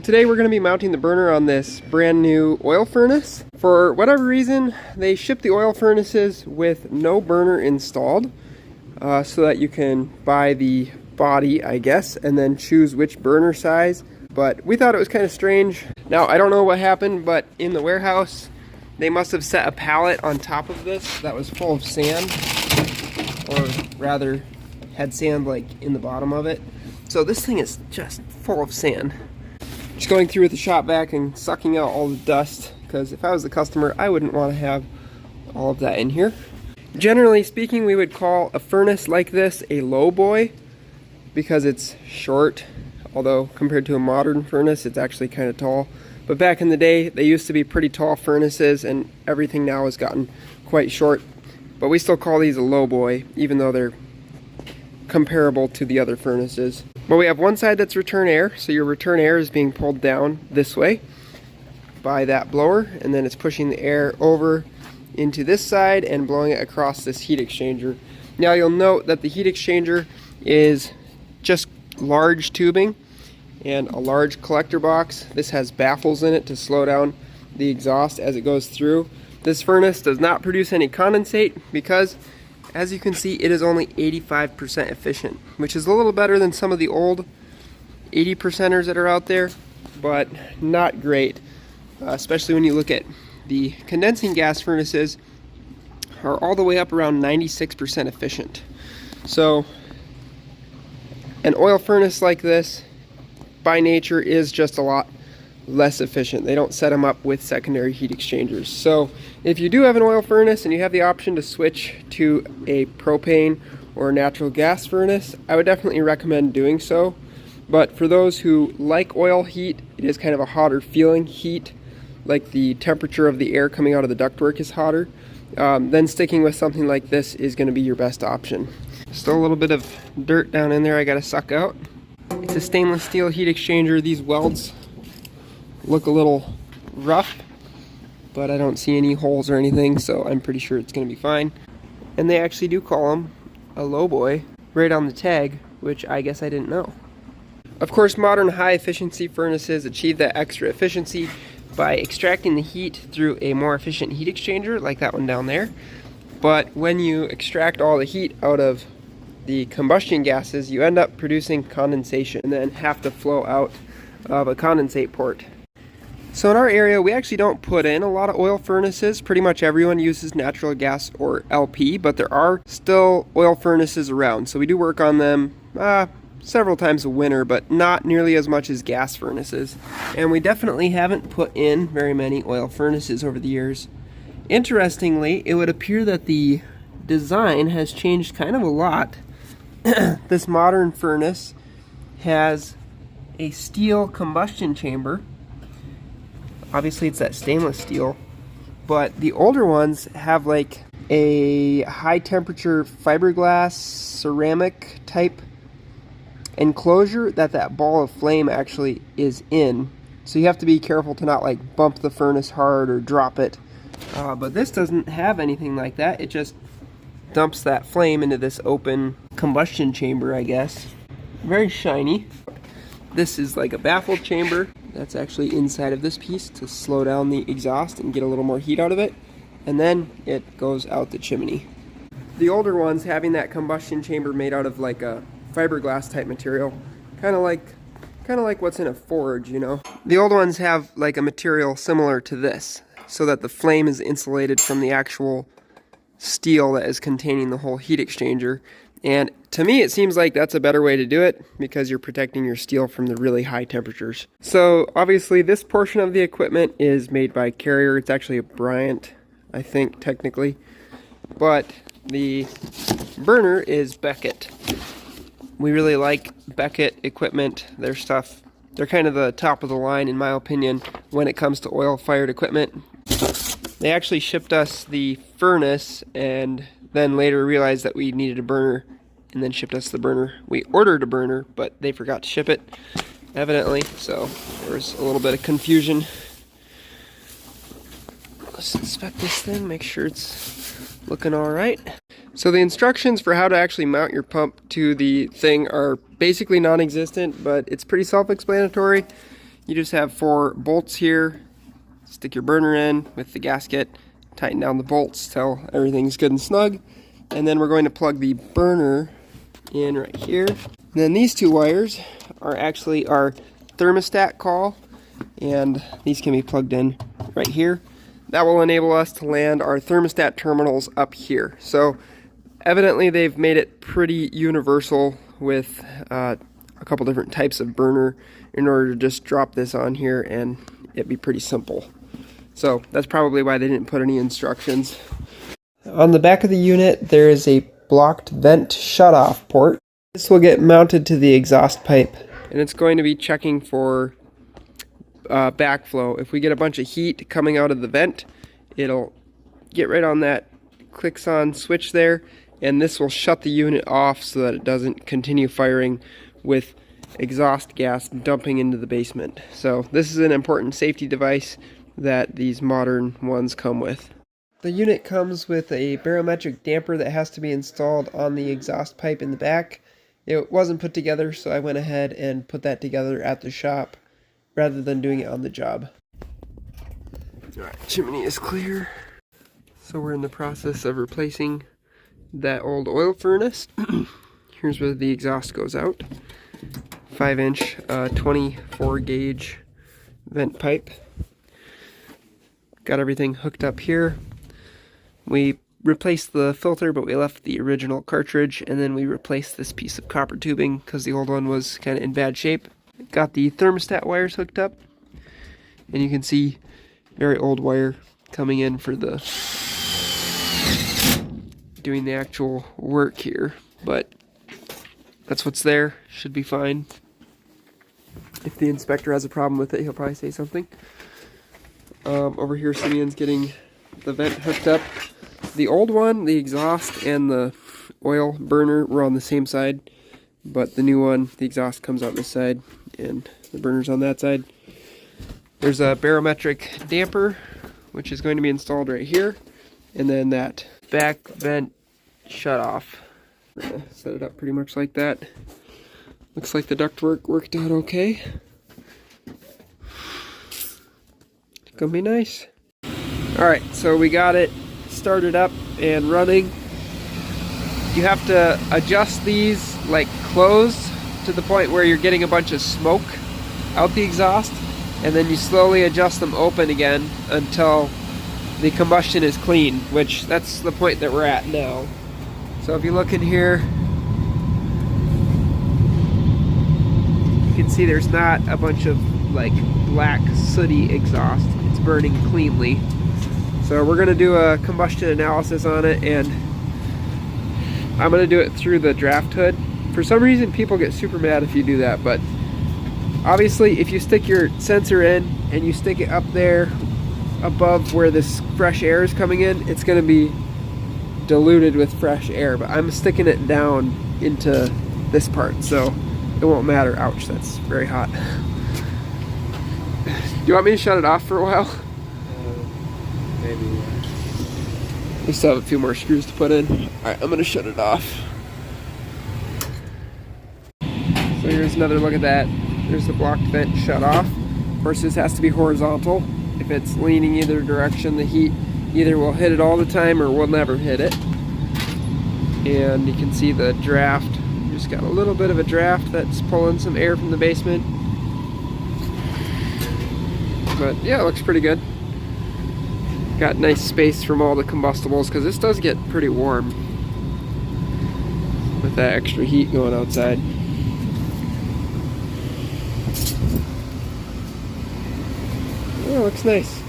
today we're going to be mounting the burner on this brand new oil furnace. For whatever reason, they ship the oil furnaces with no burner installed, so that you can buy the body, I guess, and then choose which burner size. But we thought it was kind of strange. Now, I don't know what happened, but in the warehouse, they must have set a pallet on top of this that was full of sand, or rather had sand like in the bottom of it. So this thing is just full of sand. Just going through with the shop vac and sucking out all the dust, because if I was the customer, I wouldn't want to have all of that in here. Generally speaking, we would call a furnace like this a lowboy because it's short, although compared to a modern furnace, it's actually kind of tall. But back in the day, they used to be pretty tall furnaces, and everything now has gotten quite short. But we still call these a lowboy, even though they're comparable to the other furnaces. But we have one side that's return air, so your return air is being pulled down this way by that blower, and then it's pushing the air over into this side and blowing it across this heat exchanger. Now you'll note that the heat exchanger is just large tubing and a large collector box. This has baffles in it to slow down the exhaust as it goes through. This furnace does not produce any condensate because, as you can see, it is only 85% efficient, which is a little better than some of the old 80%ers that are out there, but not great, especially when you look at the condensing gas furnaces are all the way up around 96% efficient. So an oil furnace like this, by nature, is just a lot less efficient. They don't set them up with secondary heat exchangers. So if you do have an oil furnace and you have the option to switch to a propane or natural gas furnace, I would definitely recommend doing so. But for those who like oil heat, it is kind of a hotter feeling heat, like the temperature of the air coming out of the ductwork is hotter, then sticking with something like this is going to be your best option. Still a little bit of dirt down in there I gotta suck out. It's a stainless steel heat exchanger. These welds look a little rough, but I don't see any holes or anything, so I'm pretty sure it's going to be fine. And they actually do call them a lowboy right on the tag, which I guess I didn't know. Of course, modern high efficiency furnaces achieve that extra efficiency by extracting the heat through a more efficient heat exchanger like that one down there. But when you extract all the heat out of the combustion gases, you end up producing condensation and then have to flow out of a condensate port. So in our area, we actually don't put in a lot of oil furnaces. Pretty much everyone uses natural gas or LP, but there are still oil furnaces around. So we do work on them several times a winter, but not nearly as much as gas furnaces. And we definitely haven't put in very many oil furnaces over the years. Interestingly, it would appear that the design has changed kind of a lot. This modern furnace has a steel combustion chamber. Obviously it's that stainless steel, but the older ones have like a high temperature fiberglass ceramic type enclosure that ball of flame actually is in. So you have to be careful to not like bump the furnace hard or drop it. But this doesn't have anything like that. It just dumps that flame into this open combustion chamber, I guess. Very shiny. This is like a baffle chamber that's actually inside of this piece to slow down the exhaust and get a little more heat out of it. And then it goes out the chimney. The older ones having that combustion chamber made out of like a fiberglass type material, kind of like what's in a forge, you know. The old ones have like a material similar to this, so that the flame is insulated from the actual steel that is containing the whole heat exchanger. And to me, it seems like that's a better way to do it because you're protecting your steel from the really high temperatures. So obviously this portion of the equipment is made by Carrier. It's actually a Bryant, I think, technically. But the burner is Beckett. We really like Beckett equipment. Their stuff, they're kind of the top of the line in my opinion when it comes to oil-fired equipment. They actually shipped us the furnace and then later realized that we needed a burner and then shipped us the burner. We ordered a burner, but they forgot to ship it, evidently, so there was a little bit of confusion. Let's inspect this thing, make sure it's looking all right. So the instructions for how to actually mount your pump to the thing are basically non-existent, but it's pretty self-explanatory. You just have 4 bolts here. Stick your burner in with the gasket, tighten down the bolts till everything's good and snug, and then we're going to plug the burner in right here. And then these 2 wires are actually our thermostat call, and these can be plugged in right here. That will enable us to land our thermostat terminals up here. So evidently they've made it pretty universal with a couple different types of burner in order to just drop this on here and it'd be pretty simple. So that's probably why they didn't put any instructions. On the back of the unit there is a blocked vent shutoff port. This will get mounted to the exhaust pipe, and it's going to be checking for backflow. If we get a bunch of heat coming out of the vent, it'll get right on that clicks on switch there, and this will shut the unit off so that it doesn't continue firing with exhaust gas dumping into the basement. So this is an important safety device that these modern ones come with. The unit comes with a barometric damper that has to be installed on the exhaust pipe in the back. It wasn't put together, so I went ahead and put that together at the shop rather than doing it on the job. Alright, chimney is clear. So we're in the process of replacing that old oil furnace. Here's where the exhaust goes out. 5-inch, 24 gauge vent pipe. Got everything hooked up here. We replaced the filter, but we left the original cartridge, and then we replaced this piece of copper tubing because the old one was kind of in bad shape. Got the thermostat wires hooked up, and you can see very old wire coming in for the doing the actual work here, but that's what's there. Should be fine. If the inspector has a problem with it, he'll probably say something. Over here, Simeon's getting the vent hooked up. The old one, the exhaust and the oil burner were on the same side, but the new one, the exhaust comes out this side and the burner's on that side. There's a barometric damper, which is going to be installed right here, and then that back vent shut off. We're gonna set it up pretty much like that. Looks like the ductwork worked out okay. It's gonna be nice. Alright, so we got it started up and running. You have to adjust these like closed to the point where you're getting a bunch of smoke out the exhaust, and then you slowly adjust them open again until the combustion is clean, which that's the point that we're at now. So if you look in here, you can see there's not a bunch of like black sooty exhaust. It's burning cleanly. So we're going to do a combustion analysis on it, and I'm going to do it through the draft hood. For some reason people get super mad if you do that, but obviously if you stick your sensor in and you stick it up there above where this fresh air is coming in, it's going to be diluted with fresh air, but I'm sticking it down into this part so it won't matter. Ouch, that's very hot. Do you want me to shut it off for a while? Maybe. We still have a few more screws to put in. Alright, I'm going to shut it off. So here's another look at that. There's the blocked vent shut off. Of course, this has to be horizontal. If it's leaning either direction, the heat either will hit it all the time or will never hit it. And you can see the draft. Just got a little bit of a draft that's pulling some air from the basement. But yeah, it looks pretty good. Got nice space from all the combustibles because this does get pretty warm with that extra heat going outside. Oh, looks nice.